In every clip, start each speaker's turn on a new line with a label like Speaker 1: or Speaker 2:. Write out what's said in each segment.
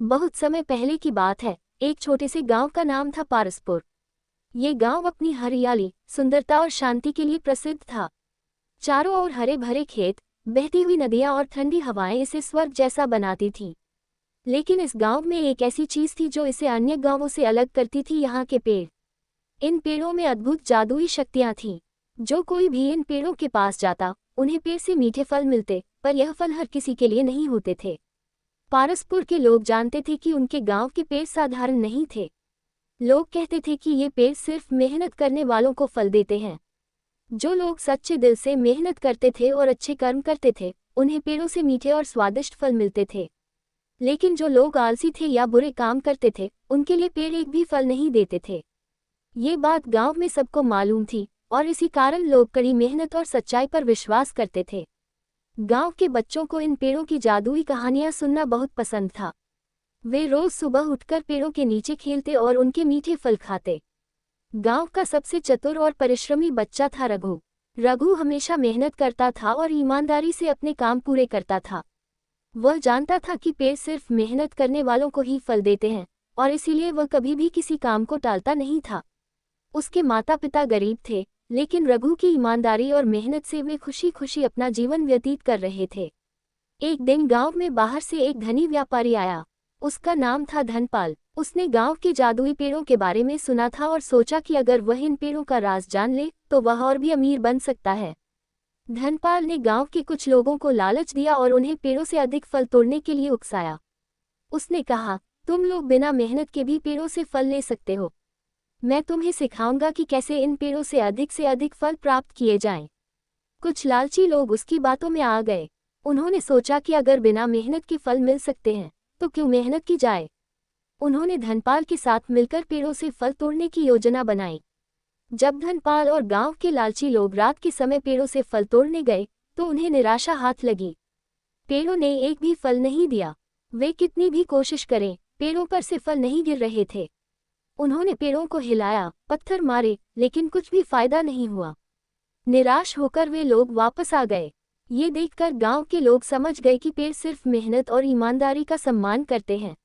Speaker 1: बहुत समय पहले की बात है। एक छोटे से गांव का नाम था पारसपुर। ये गांव अपनी हरियाली, सुंदरता और शांति के लिए प्रसिद्ध था। चारों ओर हरे भरे खेत, बहती हुई नदियां और ठंडी हवाएं इसे स्वर्ग जैसा बनाती थीं। लेकिन इस गांव में एक ऐसी चीज थी जो इसे अन्य गांवों से अलग करती थी, यहाँ के पेड़। इन पेड़ों में अद्भुत जादुई शक्तियां थीं। जो कोई भी इन पेड़ों के पास जाता, उन्हें पेड़ से मीठे फल मिलते, पर यह फल हर किसी के लिए नहीं होते थे। पारसपुर के लोग जानते थे कि उनके गांव के पेड़ साधारण नहीं थे। लोग कहते थे कि ये पेड़ सिर्फ मेहनत करने वालों को फल देते हैं। जो लोग सच्चे दिल से मेहनत करते थे और अच्छे कर्म करते थे, उन्हें पेड़ों से मीठे और स्वादिष्ट फल मिलते थे। लेकिन जो लोग आलसी थे या बुरे काम करते थे, उनके लिए पेड़ एक भी फल नहीं देते थे। ये बात गांव में सबको मालूम थी, और इसी कारण लोग कड़ी मेहनत और सच्चाई पर विश्वास करते थे। गांव के बच्चों को इन पेड़ों की जादुई कहानियां सुनना बहुत पसंद था। वे रोज सुबह उठकर पेड़ों के नीचे खेलते और उनके मीठे फल खाते। गांव का सबसे चतुर और परिश्रमी बच्चा था रघु। रघु हमेशा मेहनत करता था और ईमानदारी से अपने काम पूरे करता था। वह जानता था कि पेड़ सिर्फ मेहनत करने वालों को ही फल देते हैं, और इसीलिए वह कभी भी किसी काम को टालता नहीं था। उसके माता पिता गरीब थे, लेकिन रघु की ईमानदारी और मेहनत से वे खुशी खुशी अपना जीवन व्यतीत कर रहे थे। एक दिन गांव में बाहर से एक धनी व्यापारी आया। उसका नाम था धनपाल। उसने गांव के जादुई पेड़ों के बारे में सुना था और सोचा कि अगर वह इन पेड़ों का राज जान ले तो वह और भी अमीर बन सकता है। धनपाल ने गांव के कुछ लोगों को लालच दिया और उन्हें पेड़ों से अधिक फल तोड़ने के लिए उकसाया। उसने कहा, तुम लोग बिना मेहनत के भी पेड़ों से फल ले सकते हो। मैं तुम्हें सिखाऊंगा कि कैसे इन पेड़ों से अधिक फल प्राप्त किए जाएं। कुछ लालची लोग उसकी बातों में आ गए। उन्होंने सोचा कि अगर बिना मेहनत के फल मिल सकते हैं, तो क्यों मेहनत की जाए। उन्होंने धनपाल के साथ मिलकर पेड़ों से फल तोड़ने की योजना बनाई। जब धनपाल और गांव के लालची लोग रात के समय पेड़ों से फल तोड़ने गए, तो उन्हें निराशा हाथ लगी। पेड़ों ने एक भी फल नहीं दिया। वे कितनी भी कोशिश करें, पेड़ों पर से फल नहीं गिर रहे थे। उन्होंने पेड़ों को हिलाया, पत्थर मारे, लेकिन कुछ भी फायदा नहीं हुआ। निराश होकर वे लोग वापस आ गए। ये देखकर गांव के लोग समझ गए कि पेड़ सिर्फ मेहनत और ईमानदारी का सम्मान करते हैं।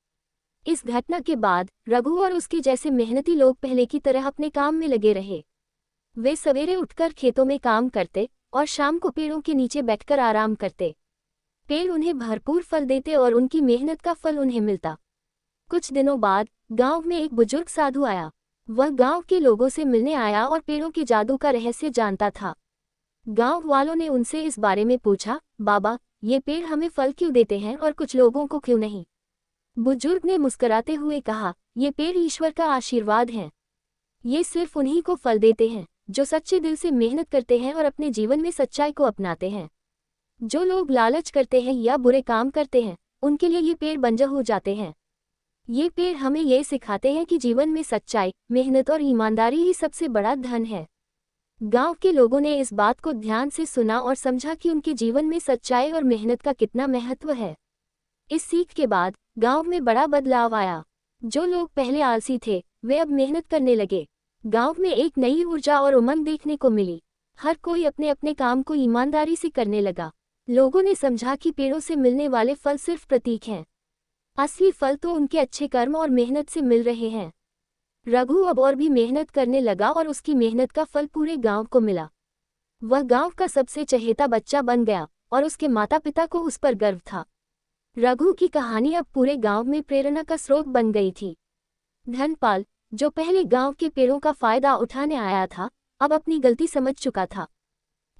Speaker 1: इस घटना के बाद रघु और उसके जैसे मेहनती लोग पहले की तरह अपने काम में लगे रहे। वे सवेरे उठकर खेतों में काम करते और शाम को पेड़ों के नीचे बैठकर आराम करते। पेड़ उन्हें भरपूर फल देते और उनकी मेहनत का फल उन्हें मिलता। कुछ दिनों बाद गांव में एक बुजुर्ग साधु आया। वह गांव के लोगों से मिलने आया और पेड़ों के जादू का रहस्य जानता था। गांव वालों ने उनसे इस बारे में पूछा, बाबा, ये पेड़ हमें फल क्यों देते हैं और कुछ लोगों को क्यों नहीं। बुजुर्ग ने मुस्कुराते हुए कहा, ये पेड़ ईश्वर का आशीर्वाद हैं। ये सिर्फ उन्हीं को फल देते हैं जो सच्चे दिल से मेहनत करते हैं और अपने जीवन में सच्चाई को अपनाते हैं। जो लोग लालच करते हैं या बुरे काम करते हैं, उनके लिए ये पेड़ बंजर हो जाते हैं। ये पेड़ हमें ये सिखाते हैं कि जीवन में सच्चाई, मेहनत और ईमानदारी ही सबसे बड़ा धन है। गांव के लोगों ने इस बात को ध्यान से सुना और समझा कि उनके जीवन में सच्चाई और मेहनत का कितना महत्व है। इस सीख के बाद गांव में बड़ा बदलाव आया। जो लोग पहले आलसी थे, वे अब मेहनत करने लगे। गांव में एक नई ऊर्जा और उमंग देखने को मिली। हर कोई अपने अपने काम को ईमानदारी से करने लगा। लोगों ने समझा कि पेड़ों से मिलने वाले फल सिर्फ प्रतीक हैं। असली फल तो उनके अच्छे कर्म और मेहनत से मिल रहे हैं। रघु अब और भी मेहनत करने लगा और उसकी मेहनत का फल पूरे गांव को मिला। वह गांव का सबसे चहेता बच्चा बन गया और उसके माता पिता को उस पर गर्व था। रघु की कहानी अब पूरे गांव में प्रेरणा का स्रोत बन गई थी। धनपाल, जो पहले गांव के पेड़ों का फायदा उठाने आया था, अब अपनी गलती समझ चुका था।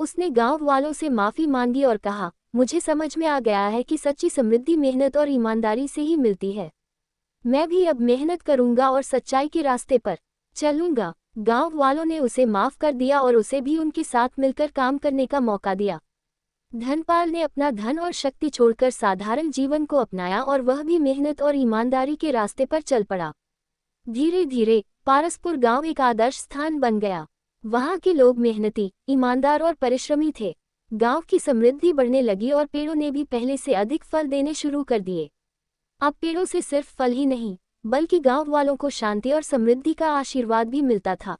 Speaker 1: उसने गांव वालों से माफी मांगी और कहा, मुझे समझ में आ गया है कि सच्ची समृद्धि मेहनत और ईमानदारी से ही मिलती है। मैं भी अब मेहनत करूंगा और सच्चाई के रास्ते पर चलूंगा। गांव वालों ने उसे माफ कर दिया और उसे भी उनके साथ मिलकर काम करने का मौका दिया। धनपाल ने अपना धन और शक्ति छोड़कर साधारण जीवन को अपनाया और वह भी मेहनत और ईमानदारी के रास्ते पर चल पड़ा। धीरे धीरे पारसपुर गांव एक आदर्श स्थान बन गया। वहां के लोग मेहनती, ईमानदार और परिश्रमी थे। गांव की समृद्धि बढ़ने लगी और पेड़ों ने भी पहले से अधिक फल देने शुरू कर दिए। अब पेड़ों से सिर्फ फल ही नहीं, बल्कि गांव वालों को शांति और समृद्धि का आशीर्वाद भी मिलता था।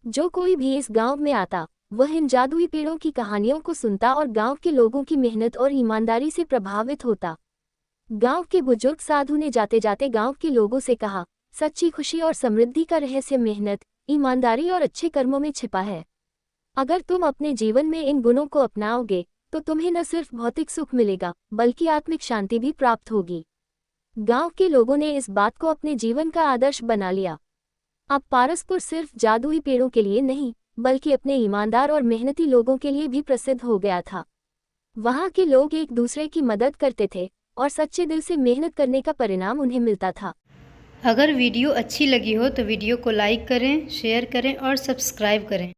Speaker 1: जो कोई भी इस गांव में आता, वह इन जादुई पेड़ों की कहानियों को सुनता और गांव के लोगों की मेहनत और ईमानदारी से प्रभावित होता। गांव के बुजुर्ग साधु ने जाते जाते गांव के लोगों से कहा, सच्ची खुशी और समृद्धि का रहस्य मेहनत, ईमानदारी और अच्छे कर्मों में छिपा है। अगर तुम अपने जीवन में इन गुणों को अपनाओगे तो तुम्हें न सिर्फ भौतिक सुख मिलेगा बल्कि आत्मिक शांति भी प्राप्त होगी। गांव के लोगों ने इस बात को अपने जीवन का आदर्श बना लिया। अब पारसपुर सिर्फ जादुई पेड़ों के लिए नहीं बल्कि अपने ईमानदार और मेहनती लोगों के लिए भी प्रसिद्ध हो गया था। वहां के लोग एक दूसरे की मदद करते थे और सच्चे दिल से मेहनत करने का परिणाम उन्हें मिलता था।
Speaker 2: अगर वीडियो अच्छी लगी हो तो वीडियो को लाइक करें, शेयर करें और सब्सक्राइब करें।